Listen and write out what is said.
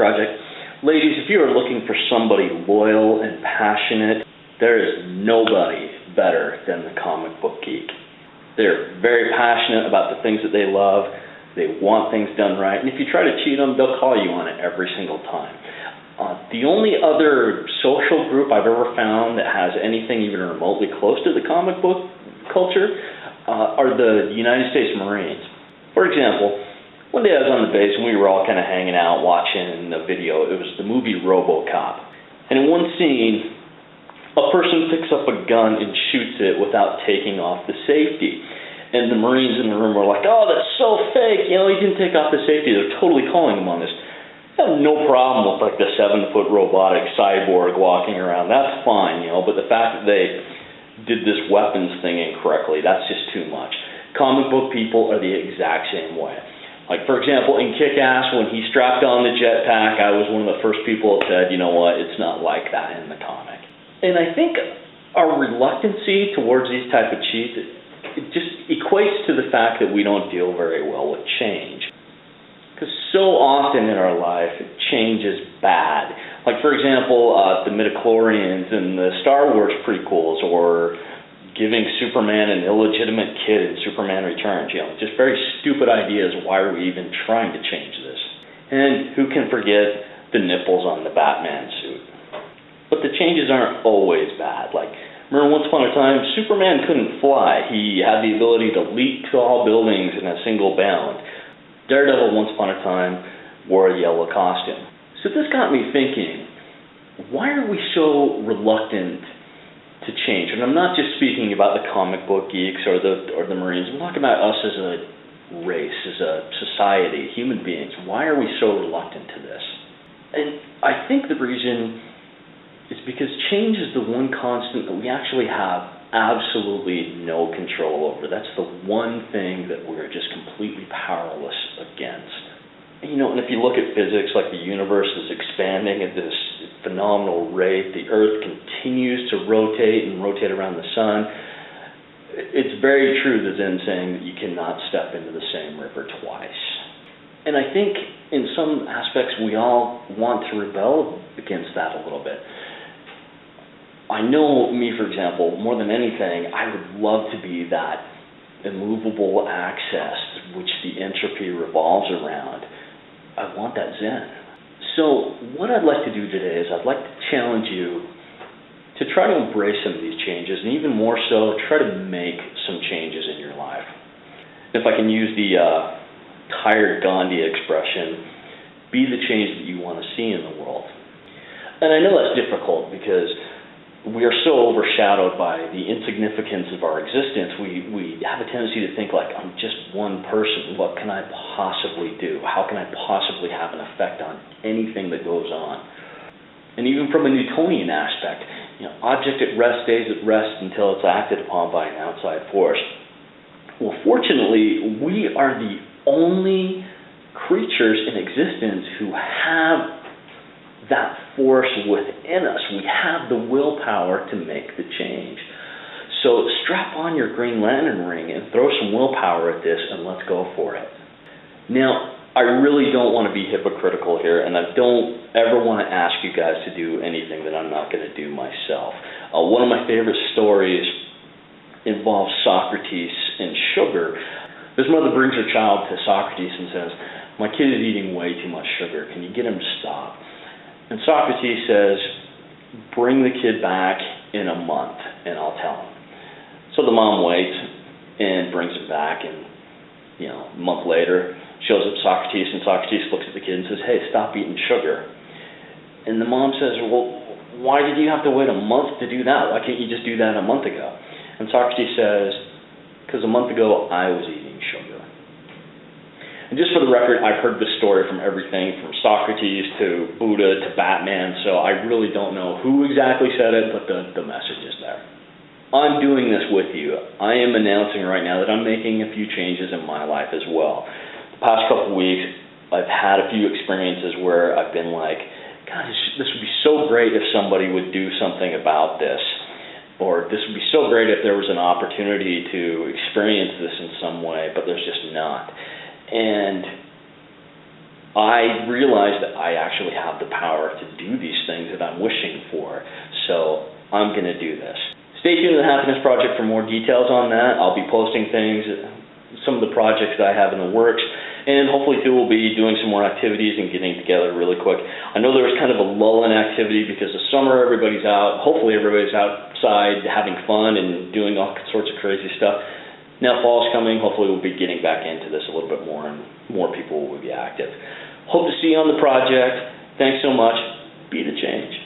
project. Ladies, if you are looking for somebody loyal and passionate, there is nobody better than the comic book geek. They're very passionate about the things that they love. They want things done right. And if you try to cheat them, they'll call you on it every single time. The only other social group I've ever found that has anything even remotely close to the comic book culture are the United States Marines. For example, one day I was on the base and we were all kind of hanging out watching a video. It was the movie RoboCop. And in one scene, a person picks up a gun and shoots it without taking off the safety. And the Marines in the room were like, oh, that's so fake. You know, he didn't take off the safety. They're totally calling him on this. I have no problem with like the 7-foot robotic cyborg walking around. That's fine, you know, but the fact that they did this weapons thing incorrectly, that's just too much. Comic book people are the exact same way. Like, for example, in Kick-Ass, when he strapped on the jetpack, I was one of the first people that said, you know what, it's not like that in the comic. And I think our reluctancy towards these type of cheats, it just equates to the fact that we don't deal very well with change. Because so often in our life, change is bad. Like, for example, the midichlorians and the Star Wars prequels, or giving Superman an illegitimate kid in Superman Returns. You know, just very stupid ideas. Why are we even trying to change this? And who can forget the nipples on the Batman suit? But the changes aren't always bad. Like, remember once upon a time, Superman couldn't fly. He had the ability to leap tall buildings in a single bound. Daredevil, once upon a time, wore a yellow costume. So this got me thinking, why are we so reluctant to change? And I'm not just speaking about the comic book geeks or the Marines. I'm talking about us as a race, as a society, human beings. Why are we so reluctant to this? And I think the reason is because change is the one constant that we actually have absolutely no control over. That's the one thing that we're just completely powerless against. You know, and if you look at physics, like the universe is expanding at this phenomenal rate, the Earth continues to rotate and rotate around the sun. It's very true, the Zen saying, that you cannot step into the same river twice. And I think in some aspects we all want to rebel against that a little bit. I know me, for example, more than anything, I would love to be that immovable axis which the entropy revolves around. I want that Zen. So what I'd like to do today is I'd like to challenge you to try to embrace some of these changes, and even more so, try to make some changes in your life. If I can use the tired Gandhi expression, be the change that you want to see in the world. And I know that's difficult because we are so overshadowed by the insignificance of our existence. We have a tendency to think like, I'm just one person. What can I possibly do? How can I possibly have an effect on anything that goes on? And even from a Newtonian aspect, you know, object at rest stays at rest until it's acted upon by an outside force. Well, fortunately, we are the only creatures in existence who have that force within us. We have the willpower to make the change. So strap on your Green Lantern ring and throw some willpower at this, and let's go for it. Now, I really don't want to be hypocritical here, and I don't ever want to ask you guys to do anything that I'm not going to do myself. One of my favorite stories involves Socrates and sugar. This mother brings her child to Socrates and says, my kid is eating way too much sugar. Can you get him to stop? And Socrates says, bring the kid back in a month, and I'll tell him. So the mom waits and brings him back, and a month later, shows up Socrates, and Socrates looks at the kid and says, hey, stop eating sugar. And the mom says, well, why did you have to wait a month to do that? Why can't you just do that a month ago? And Socrates says, because a month ago, I was eating sugar. And just for the record, I've heard this story from everything from Socrates to Buddha to Batman, so I really don't know who exactly said it, but the message is there. I'm doing this with you. I am announcing right now that I'm making a few changes in my life as well. The past couple weeks, I've had a few experiences where I've been like, God, this would be so great if somebody would do something about this. Or this would be so great if there was an opportunity to experience this in some way, but there's just not. And I realize that I actually have the power to do these things that I'm wishing for. So I'm going to do this. Stay tuned to the Happiness Project for more details on that. I'll be posting things, some of the projects that I have in the works, and hopefully too we'll be doing some more activities and getting together really quick. I know there was kind of a lull in activity because of summer, everybody's out, hopefully everybody's outside having fun and doing all sorts of crazy stuff. Now fall's coming, hopefully we'll be getting back into this a little bit more and more people will be active. Hope to see you on the project. Thanks so much. Be the change.